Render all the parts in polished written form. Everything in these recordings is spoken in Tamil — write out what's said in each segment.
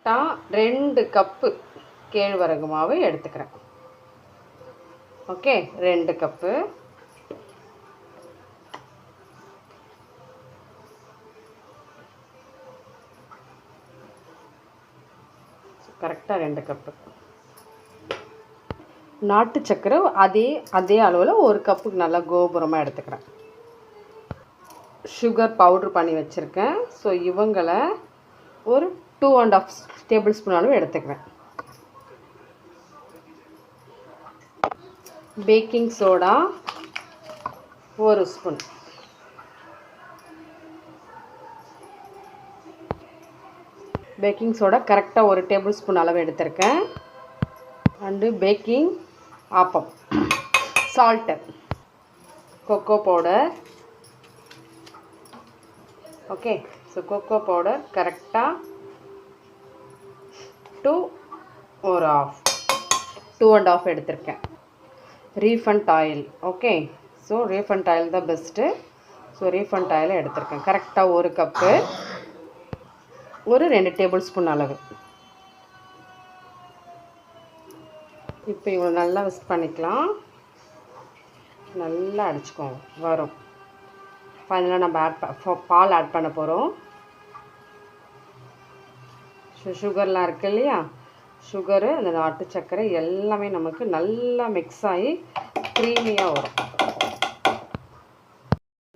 நான் 2 கப்பு கேழ்வரகு மாவு எடுத்துக்கிறேன். Okay, 2 cup. கரெக்டாக 2 கப்பு. நாட்டு சக்கரை அதே அளவில் 1 கப்புக்கு நல்லா கோபுரமாக எடுத்துக்கிறேன். சுகர் பவுட்ரு பண்ணி வச்சுருக்கேன். ஸோ இவங்களை ஒரு 2.5 டேபிள் ஸ்பூன் அளவு எடுத்துக்கிறேன். Baking soda 1 spoon. Baking soda கரெக்டாக 1 டேபிள் ஸ்பூன் அளவு எடுத்திருக்கேன். அண்டு பேக்கிங் ஆப்பம் salt, cocoa powder. Okay, so cocoa powder கரெக்டாக 2.5 எடுத்திருக்கேன். Refined oil. Okay, so refined oil தான் பெஸ்ட்டு. ஸோ ரீஃபண்ட் ஆயில் எடுத்திருக்கேன். கரெக்டாக 1 கப்பு, ஒரு 2 டேபிள் ஸ்பூன் அளவு. இப்போ இவ்வளோ நல்லா மிக்ஸ் பண்ணிக்கலாம். நல்லா அடிச்சுக்கோங்க வரும். ஃபைனலாக நம்ம பால் ஆட் பண்ண போகிறோம். சுகர்லாம் இருக்குது இல்லையா, சுகரு அந்த நாட்டு சர்க்கரை எல்லாமே நமக்கு நல்லா மிக்ஸ் ஆகி க்ரீமியாக வரும்.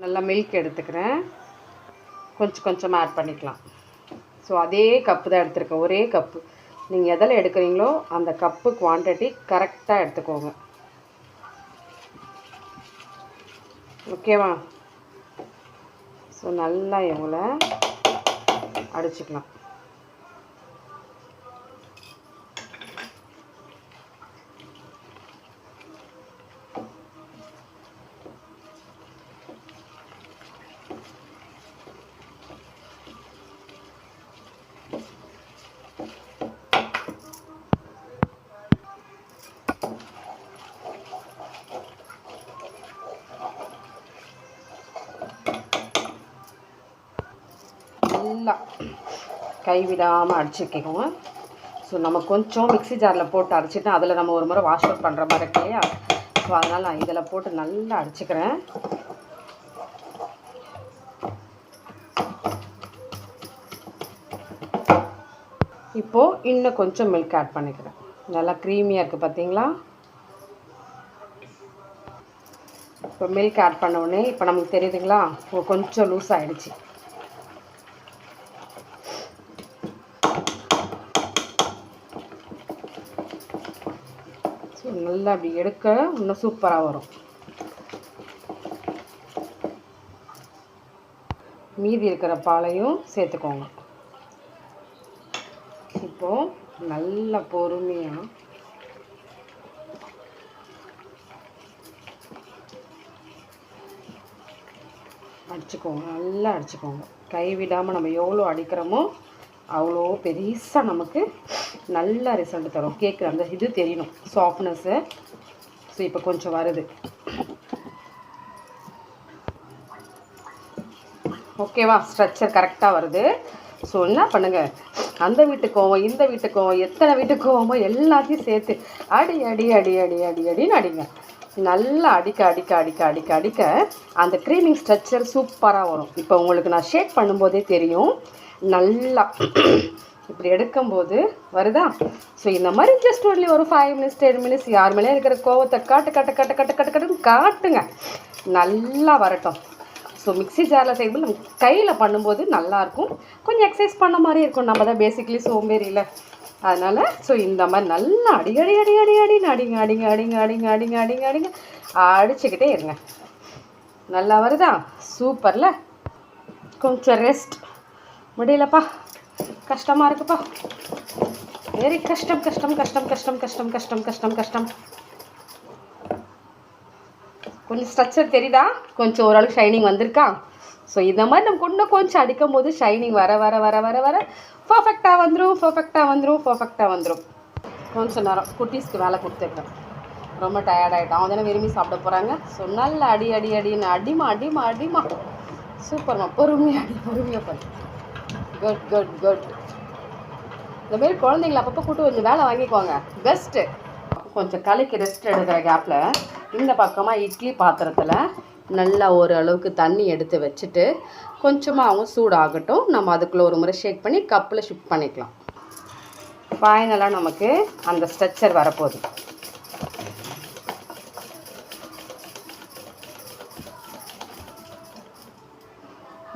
நல்லா மில்க் எடுத்துக்கிறேன். கொஞ்சமாக ஆட் பண்ணிக்கலாம். ஸோ அதே கப்பு தான் எடுத்துருக்கேன், ஒரே கப்பு. நீங்கள் எதில் எடுக்கிறீங்களோ அந்த கப்பு குவான்டிட்டி கரெக்டாக எடுத்துக்கோங்க. ஓகேவா? ஸோ நல்லா இவங்களை அடிச்சுக்கலாம். நல்லா கைவிடாமல் அடிச்சுக்கோங்க. ஸோ நம்ம கொஞ்சம் மிக்ஸி ஜாரில் போட்டு அடிச்சுட்டு அதில் நம்ம ஒரு முறை வாஷ் அவுட் பண்ணுற மாதிரி இருக்கு இல்லையா, ஸோ அதனால் நான் இதில் போட்டு நல்லா அடிச்சுக்கிறேன். இப்போது இன்னும் கொஞ்சம் மில்க் ஆட் பண்ணிக்கிறேன். நல்லா க்ரீமியாக இருக்குது பார்த்தீங்களா? இப்போ மில்க் ஆட் பண்ண உடனே இப்போ நமக்கு தெரியுதுங்களா, கொஞ்சம் லூஸ் ஆகிடுச்சு. நல்லா அப்படி எடுக்க இன்னும் சூப்பராக வரும். மீதி இருக்கிற பாலையும் சேர்த்துக்கோங்க. இப்போது நல்ல பொறுமையாக அடிச்சுக்கோங்க. நல்லா அடிச்சுக்கோங்க. கைவிடாமல் நம்ம எவ்வளோ அடிக்கிறோமோ அவ்வளோ பெருசாக நமக்கு நல்ல ரிசல்ட் தரும். கேக்கு அந்த இது தெரியணும், சாஃப்ட்னஸ்ஸு. ஸோ இப்போ கொஞ்சம் வருது. ஓகேவா? ஸ்ட்ரக்சர் கரெக்டாக வருது. ஸோ என்ன பண்ணுங்கள், அந்த வீட்டுக்கோவம் இந்த வீட்டுக்கோவம் எத்தனை வீட்டுக்கோவமோ எல்லாத்தையும் சேர்த்து அடி அடி அடி அடி அடி அடின்னு அடிங்க. நல்லா அடிக்க அடிக்க அடிக்க அடிக்க அடிக்க அந்த க்ரீமிங் ஸ்ட்ரக்சர் சூப்பராக வரும். இப்போ உங்களுக்கு நான் ஷேக் பண்ணும்போதே தெரியும். நல்லா இப்படி எடுக்கும்போது வருதா? ஸோ இந்த மாதிரி ஜஸ்ட் ஒன்லி ஒரு 5 மினிட்ஸ் 10 மினிட்ஸ் யார் மேலே இருக்கிற கோவத்தை கட்டுன்னு காட்டுங்க. நல்லா வரட்டும். ஸோ மிக்ஸி ஜாரில் செய்யும்போது நம்ம கையில் பண்ணும்போது நல்லாயிருக்கும். கொஞ்சம் எக்ஸசைஸ் பண்ண மாதிரி இருக்கும். நம்ம தான் பேசிக்லி சோம்பேறியில். அதனால் ஸோ இந்த மாதிரி நல்லா அடி அடி அடி அடி அடின்னு அடிங்க அடிங்க அடிங்க அடிங்க அடிங்க அடிங்க அடிங்க அடிச்சுக்கிட்டே இருங்க. நல்லா வருதா? சூப்பரில். கொஞ்சம் ரெஸ்ட். முடியலப்பா, கஷ்டமாக இருக்குப்பா, வெரி கஷ்டம் கஷ்டம் கஷ்டம் கஷ்டம் கஷ்டம் கஷ்டம் கஷ்டம் கஷ்டம். கொஞ்சம் ஸ்ட்ரக்சர் தெரியுதா? கொஞ்சம் ஓரளவுக்கு ஷைனிங் வந்திருக்கா? ஸோ இந்த மாதிரி நம்ம இன்னும் கொஞ்சம் அடிக்கும் போது ஷைனிங் வர வர வர வர வர பர்ஃபெக்டாக வந்துடும் பர்ஃபெக்டாக வந்துடும் பர்ஃபெக்டாக வந்துடும். கொஞ்சம் நேரம் குட்டீஸ்க்கு வேலை கொடுத்துருக்கேன். ரொம்ப டயர்டாகிட்டோம். அவங்க தானே விரும்பி சாப்பிட போகிறாங்க. ஸோ நல்லா அடி அடி அடின்னு அடிமா அடிமா அடிமா. சூப்பர்மா, பொறுமையாக அடி, பொறுமையாக பண்ணு. Good good good. இந்த மாதிரி குழந்தைங்கள அப்பப்போ கூட்டு கொஞ்சம் வேலை வாங்கிக்குவாங்க, பெஸ்ட்டு. கொஞ்சம் கலைக்கு ரெஸ்ட் எடுக்கிற கேப்பில் இந்த பக்கமாக இட்லி பாத்திரத்தில் நல்லா ஓரளவுக்கு தண்ணி எடுத்து வச்சுட்டு கொஞ்சமாகவும் சூடாகட்டும். நம்ம அதுக்குள்ளே ஒரு முறை ஷேக் பண்ணி கப்பில் ஷிஃப்ட் பண்ணிக்கலாம். ஃபைனலாக நமக்கு அந்த ஸ்ட்ரெச்சர் வரப்போகுது.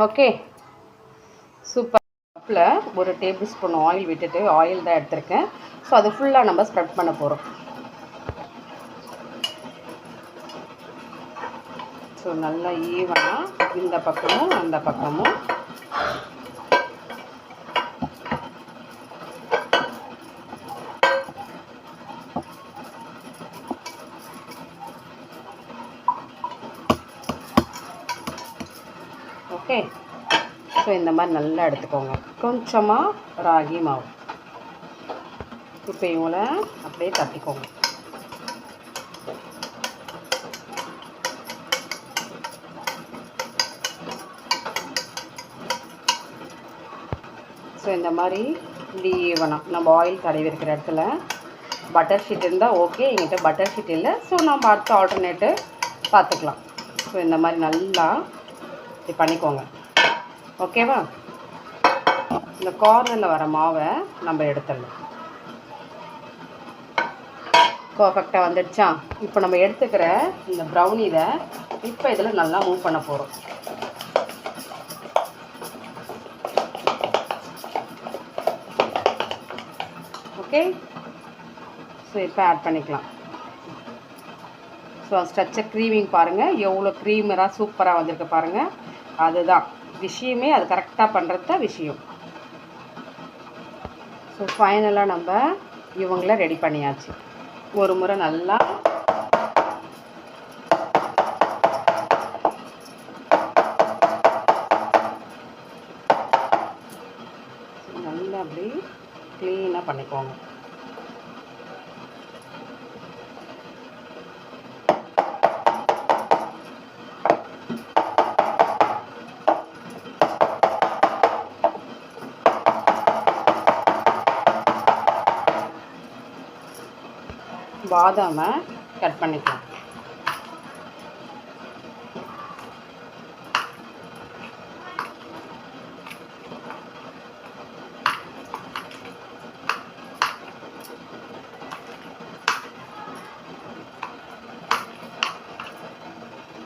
Okay, super. கப்பில் ஒரு டேபிள் ஸ்பூன் ஆயில் விட்டுட்டு, ஆயில் தான் எடுத்திருக்கேன். ஸோ அது ஃபுல்லாக நம்ம ஸ்ப்ரெட் பண்ண போகிறோம். ஸோ நல்லா ஈவனாக இந்த பக்கமும் அந்த பக்கமும் ஓகே. ஸோ இந்த மாதிரி நல்லா எடுத்துக்கோங்க. கொஞ்சமாக ராகி மாவு இப்போ இவங்களை அப்படியே தட்டிக்கோங்க. ஸோ இந்த மாதிரி இப்படி ஈவனாக நம்ம ஆயில் தடவி இருக்கிற இடத்துல பட்டர் ஷீட் இருந்தால் ஓகே. எங்கிட்ட பட்டர் ஷீட் இல்லை, ஸோ நம்ம அடுத்த ஆல்டர்னேட்டு பார்த்துக்கலாம். ஸோ இந்த மாதிரி நல்லா இப்படி பண்ணிக்கோங்க. ஓகேவா? இந்த கார்னரில் வர மாவை நம்ம எடுத்துடலாம். பர்ஃபெக்டாக வந்துடுச்சா? இப்போ நம்ம எடுத்துக்கிற இந்த ப்ரௌனி இதை இப்போ இதில் நல்லா மூவ் பண்ண போகிறோம். ஓகே. ஸோ இப்போ ஆட் பண்ணிக்கலாம். ஸோ ஸ்ட்ரக்சர் க்ரீமிங் பாருங்கள், எவ்வளோ க்ரீமராக சூப்பராக வந்திருக்கு பாருங்கள். அதுதான் விஷயமே, அது கரெக்டாக பண்ணுறது தான் விஷயம். ஸோ ஃபைனலாக நம்ம இவங்கள ரெடி பண்ணியாச்சு. ஒரு முறை நல்லா அப்படி க்ளீனாக பண்ணிக்கோங்க. பாதாமை கட் பண்ணிக்கலாம்.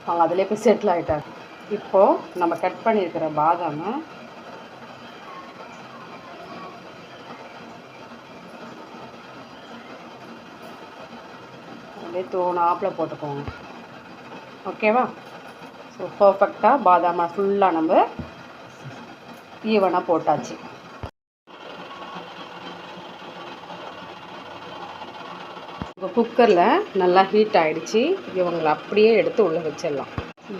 அவங்க அதிலே போய் செட்டில் ஆகிட்டாங்க. இப்போது நம்ம கட் பண்ணியிருக்கிற பாதாமை அப்படியே தோணாப்பில் போட்டுக்கோங்க. ஓகேவா? ஸோ பர்ஃபெக்டாக பாதாமை ஃபுல்லாக நம்ம ஈவனாக போட்டாச்சு. இப்போ குக்கரில் நல்லா ஹீட் ஆகிடுச்சு. இவங்களை அப்படியே எடுத்து உள்ளே வச்சிடலாம்.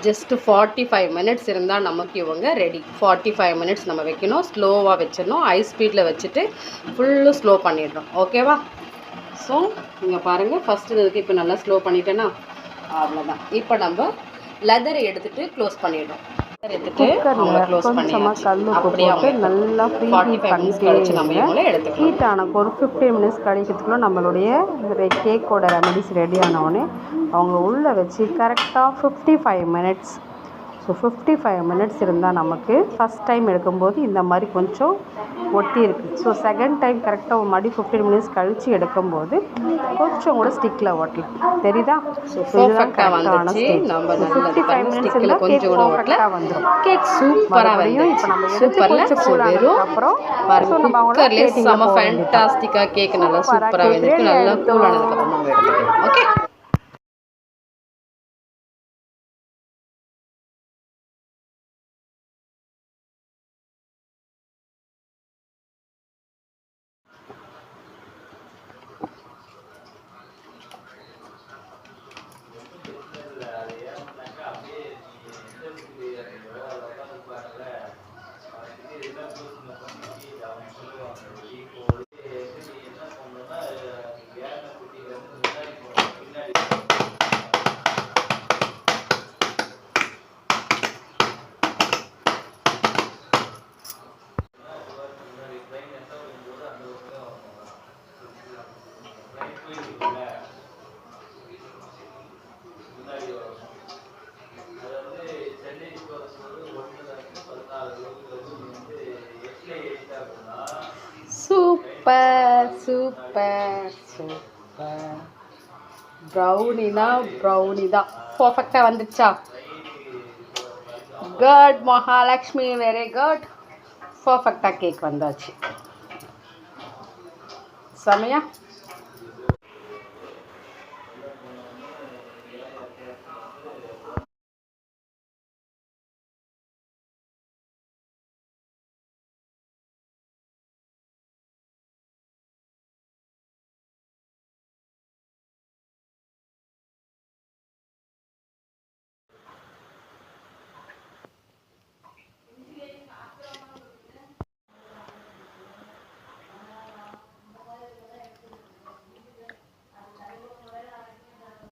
ஜஸ்ட்டு 45 மினிட்ஸ் இருந்தால் நமக்கு இவங்க ரெடி. 45 மினிட்ஸ் நம்ம வைக்கணும். ஸ்லோவாக வச்சிடணும். ஹை ஸ்பீடில் வச்சுட்டு ஃபுல்லு ஸ்லோ பண்ணிடுறோம். ஓகேவா? ஸோ இங்கே பாருங்கள், ஃபஸ்ட்டு இதுக்கு இப்போ நல்லா ஸ்லோ பண்ணிட்டேன்னா அவ்வளோதான். இப்போ நம்ம லெதரை எடுத்துகிட்டு க்ளோஸ் பண்ணிடுறோம். ஹீட் ஆன ஒரு 15 மினிட்ஸ் கழிக்கிறதுக்குள்ள நம்மளுடைய கேக்கோட ரெமடிஸ் ரெடி ஆனவுடனே அவங்க உள்ளே வச்சு கரெக்டாக 55 மினிட்ஸ். ஸோ 55 மினிட்ஸ் இருந்தால் நமக்கு ஃபஸ்ட் டைம் எடுக்கும்போது இந்த மாதிரி கொஞ்சம் ஒட்டி இருக்குது. ஸோ செகண்ட் டைம் கரெக்டாக ஒரு மறுபடி 15 மினிட்ஸ் கழித்து எடுக்கும்போது கொஞ்சம் கூட ஸ்டிக்கில் ஒட்டலாம். தெரியுதா? ஸோ பர்ஃபெக்டாக வந்துச்சு. நம்ம 55 மினிட்ஸ் இருந்தால் கேக் பர்ஃபெக்டாக வந்துடும். கேக் சூப்பராக வந்து இப்போ நம்ம சூப்பரில் அப்புறம் நம்ம அவங்கள செம ஃபேண்டாஸ்டிக்காக கேக் நல்லா சூப்பராக வந்துருக்கு. நல்லா கூல் ஆனதுக்கப்புறம் நம்ம எடுத்துக்கலாம். Okay. Super super super. Brownie தான் பர்ஃபெக்டாக வந்துடுச்சா? Good Mahalakshmi, very good. பர்ஃபெக்டாக கேக் வந்தாச்சு. செமையா?